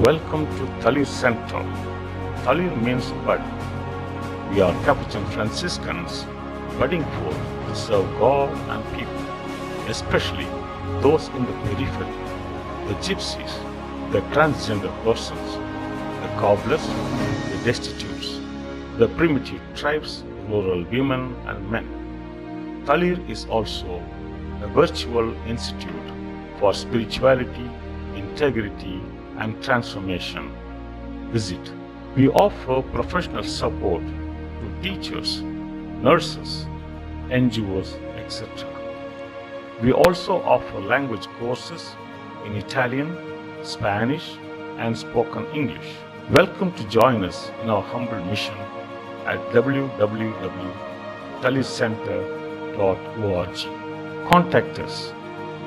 Welcome to Talir Center. Talir means bud. We are Capuchin Franciscans, budding forth to serve God and people, especially those in the periphery, the gypsies, the transgender persons, the cobblers, the destitutes, the primitive tribes, rural women and men. Talir is also a virtual institute for spirituality, integrity, and transformation. Visit. We offer professional support to teachers, nurses, NGOs, etc. We also offer language courses in Italian, Spanish, and spoken English. Welcome to join us in our humble mission at www.talircenter.org. Contact us.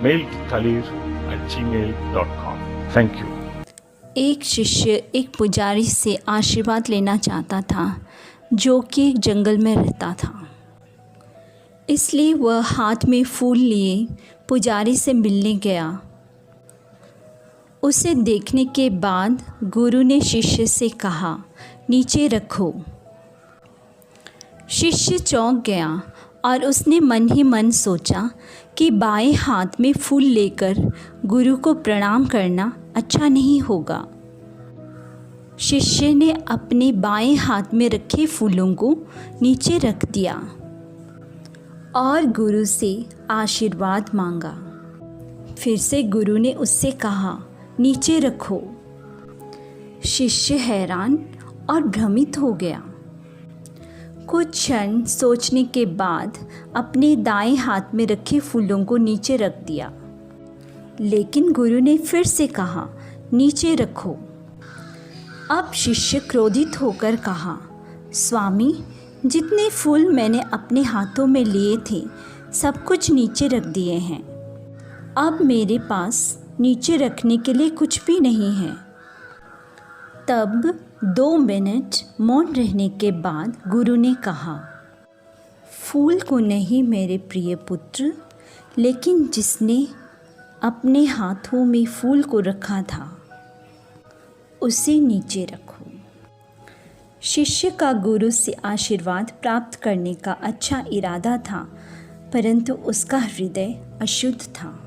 Mail to talir@gmail.com. Thank you. एक शिष्य एक पुजारी से आशीर्वाद लेना चाहता था जो कि एक जंगल में रहता था। इसलिए वह हाथ में फूल लिए पुजारी से मिलने गया। उसे देखने के बाद गुरु ने शिष्य से कहा, नीचे रखो। शिष्य चौंक गया और उसने मन ही मन सोचा कि बाएं हाथ में फूल लेकर गुरु को प्रणाम करना अच्छा नहीं होगा। शिष्य ने अपने बाएं हाथ में रखे फूलों को नीचे रख दिया और गुरु से आशीर्वाद मांगा। फिर से गुरु ने उससे कहा, नीचे रखो। शिष्य हैरान और भ्रमित हो गया। कुछ क्षण सोचने के बाद अपने दाएं हाथ में रखे फूलों को नीचे रख दिया, लेकिन गुरु ने फिर से कहा, नीचे रखो। अब शिष्य क्रोधित होकर कहा, स्वामी, जितने फूल मैंने अपने हाथों में लिए थे सब कुछ नीचे रख दिए हैं। अब मेरे पास नीचे रखने के लिए कुछ भी नहीं है। तब 2 मिनट मौन रहने के बाद गुरु ने कहा, फूल को नहीं मेरे प्रिय पुत्र, लेकिन जिसने अपने हाथों में फूल को रखा था उसे नीचे रखो। शिष्य का गुरु से आशीर्वाद प्राप्त करने का अच्छा इरादा था, परंतु उसका हृदय अशुद्ध था।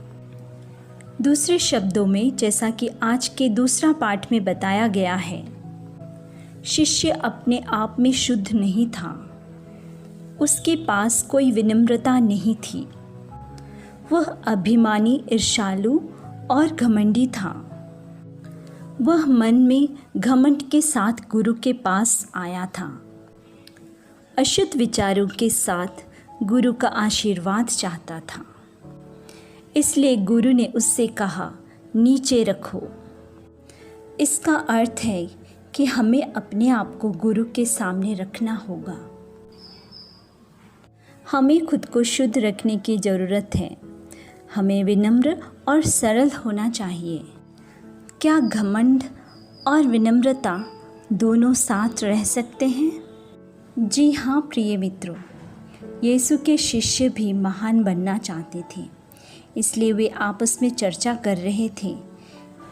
दूसरे शब्दों में, जैसा कि आज के दूसरा पाठ में बताया गया है, शिष्य अपने आप में शुद्ध नहीं था। उसके पास कोई विनम्रता नहीं थी। वह अभिमानी, ईर्ष्यालु और घमंडी था। वह मन में घमंड के साथ गुरु के पास आया था। अशुद्ध विचारों के साथ गुरु का आशीर्वाद चाहता था। इसलिए गुरु ने उससे कहा, नीचे रखो। इसका अर्थ है कि हमें अपने आप को गुरु के सामने रखना होगा। हमें खुद को शुद्ध रखने की ज़रूरत है। हमें विनम्र और सरल होना चाहिए। क्या घमंड और विनम्रता दोनों साथ रह सकते हैं? जी हाँ प्रिय मित्रों, यीशु के शिष्य भी महान बनना चाहते थे। इसलिए वे आपस में चर्चा कर रहे थे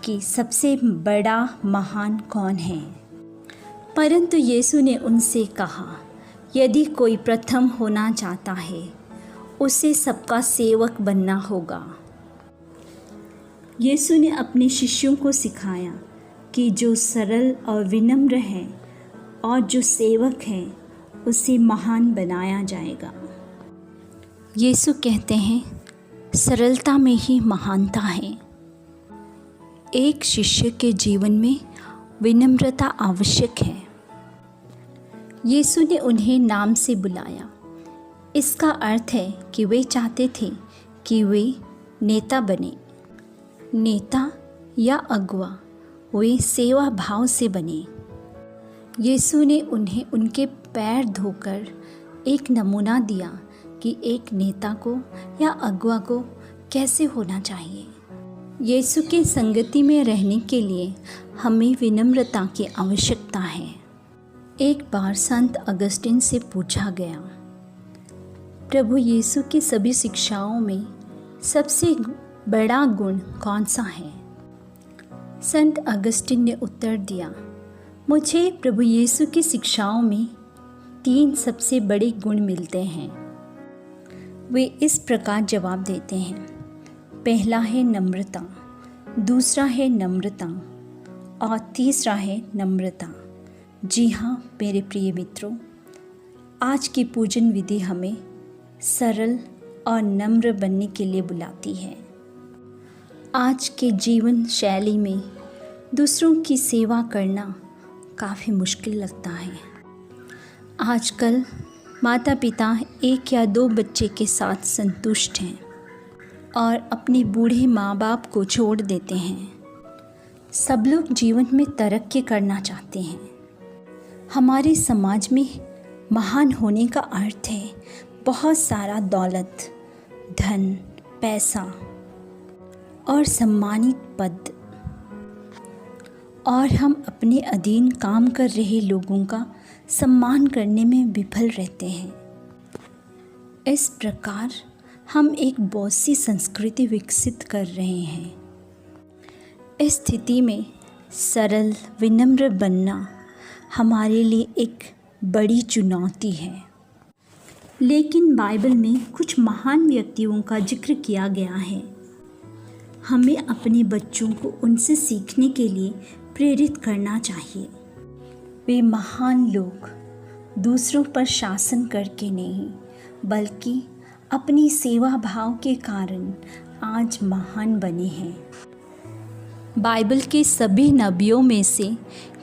कि सबसे बड़ा महान कौन है। परंतु यीशु ने उनसे कहा, यदि कोई प्रथम होना चाहता है उसे सबका सेवक बनना होगा। यीशु ने अपने शिष्यों को सिखाया कि जो सरल और विनम्र है और जो सेवक है उसे महान बनाया जाएगा। यीशु कहते हैं, सरलता में ही महानता है। एक शिष्य के जीवन में विनम्रता आवश्यक है। यीशु ने उन्हें नाम से बुलाया। इसका अर्थ है कि वे चाहते थे कि वे नेता बने। नेता या अगुआ वे सेवा भाव से बने। यीशु ने उन्हें उनके पैर धोकर एक नमूना दिया कि एक नेता को या अगुआ को कैसे होना चाहिए। यीशु के संगति में रहने के लिए हमें विनम्रता की आवश्यकता है। एक बार संत अगस्टिन से पूछा गया, प्रभु यीशु की सभी शिक्षाओं में सबसे बड़ा गुण कौन सा है? संत अगस्टिन ने उत्तर दिया, मुझे प्रभु यीशु की शिक्षाओं में 3 सबसे बड़े गुण मिलते हैं। वे इस प्रकार जवाब देते हैं। पहला है नम्रता, दूसरा है नम्रता और तीसरा है नम्रता। जी हाँ मेरे प्रिय मित्रों, आज की पूजन विधि हमें सरल और नम्र बनने के लिए बुलाती है। आज के जीवन शैली में दूसरों की सेवा करना काफ़ी मुश्किल लगता है। आजकल माता पिता 1 या 2 बच्चे के साथ संतुष्ट हैं और अपने बूढ़े माँ बाप को छोड़ देते हैं। सब लोग जीवन में तरक्की करना चाहते हैं। हमारे समाज में महान होने का अर्थ है बहुत सारा दौलत, धन, पैसा और सम्मानित पद, और हम अपने अधीन काम कर रहे लोगों का सम्मान करने में विफल रहते हैं। इस प्रकार हम एक बॉसी संस्कृति विकसित कर रहे हैं। इस स्थिति में सरल विनम्र बनना हमारे लिए एक बड़ी चुनौती है। लेकिन बाइबल में कुछ महान व्यक्तियों का जिक्र किया गया है। हमें अपने बच्चों को उनसे सीखने के लिए प्रेरित करना चाहिए। वे महान लोग दूसरों पर शासन करके नहीं, बल्कि अपनी सेवा भाव के कारण आज महान बने हैं। बाइबल के सभी नबियों में से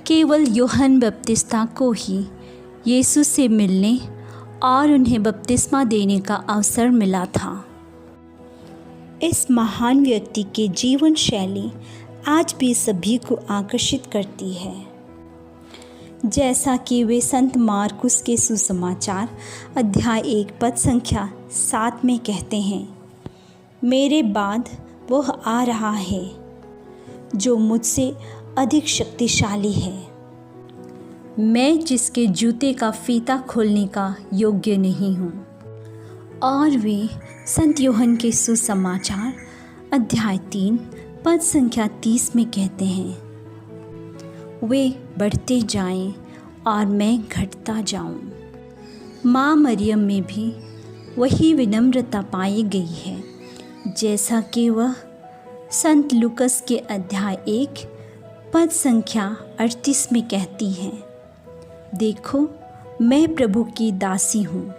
केवल यूहन्ना बपतिस्ता को ही यीशु से मिलने और उन्हें बपतिस्मा देने का अवसर मिला था। इस महान व्यक्ति के जीवन शैली आज भी सभी को आकर्षित करती है। जैसा कि वे संत मार्कुस के सुसमाचार अध्याय 1 पद संख्या 7 में कहते हैं, मेरे बाद वह आ रहा है जो मुझसे अधिक शक्तिशाली है, मैं जिसके जूते का फीता खोलने का योग्य नहीं हूँ। और वे संत यूहन्ना के सुसमाचार अध्याय 3 पद संख्या 30 में कहते हैं, वे बढ़ते जाएं और मैं घटता जाऊं। माँ मरियम में भी वही विनम्रता पाई गई है, जैसा कि वह संत लूकस के अध्याय 1 पद संख्या 38 में कहती हैं, देखो मैं प्रभु की दासी हूँ,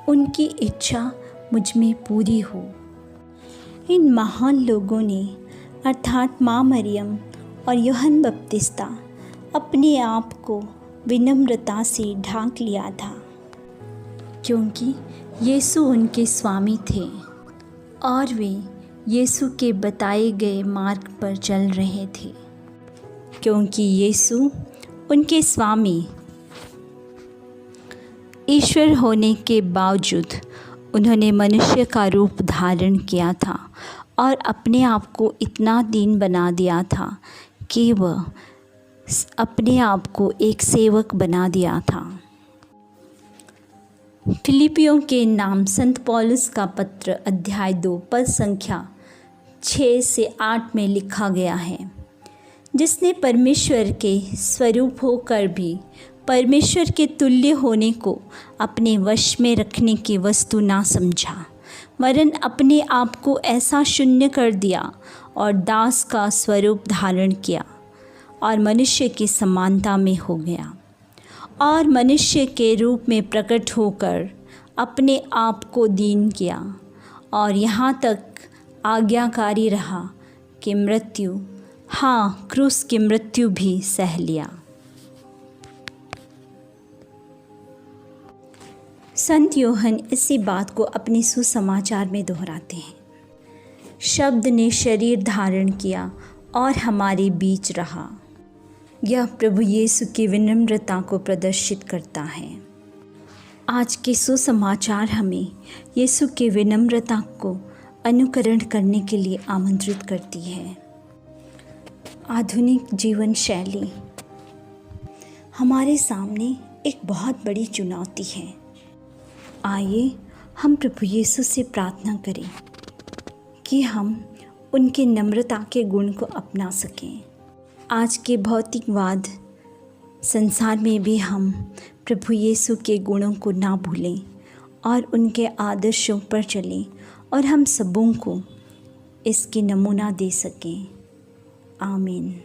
उनकी इच्छा मुझ में पूरी हो। इन महान लोगों ने अर्थात माँ मरियम और यूहन्ना बपतिस्ता अपने आप को विनम्रता से ढांक लिया था, क्योंकि यीशु उनके स्वामी थे और वे यीशु के बताए गए मार्ग पर चल रहे थे। क्योंकि यीशु उनके स्वामी ईश्वर होने के बावजूद उन्होंने मनुष्य का रूप धारण किया था और अपने आप को इतना दीन बना दिया था कि वह अपने आप को एक सेवक बना दिया था। फिलिपियों के नाम संत पौलुस का पत्र अध्याय 2 पद संख्या 6 से 8 में लिखा गया है, जिसने परमेश्वर के स्वरूप होकर भी परमेश्वर के तुल्य होने को अपने वश में रखने की वस्तु ना समझा, वरन अपने आप को ऐसा शून्य कर दिया और दास का स्वरूप धारण किया और मनुष्य की समानता में हो गया और मनुष्य के रूप में प्रकट होकर अपने आप को दीन किया और यहाँ तक आज्ञाकारी रहा कि मृत्यु, हाँ क्रूस की मृत्यु भी सह लिया। संत यूहन्ना इसी बात को अपने सुसमाचार में दोहराते हैं, शब्द ने शरीर धारण किया और हमारे बीच रहा। यह प्रभु यीशु की विनम्रता को प्रदर्शित करता है। आज के सुसमाचार हमें यीशु के विनम्रता को अनुकरण करने के लिए आमंत्रित करती है। आधुनिक जीवन शैली हमारे सामने एक बहुत बड़ी चुनौती है। आइए हम प्रभु यीशु से प्रार्थना करें कि हम उनके नम्रता के गुण को अपना सकें। आज के भौतिकवाद संसार में भी हम प्रभु यीशु के गुणों को ना भूलें और उनके आदर्शों पर चलें और हम सबों को इसकी नमूना दे सकें। आमीन।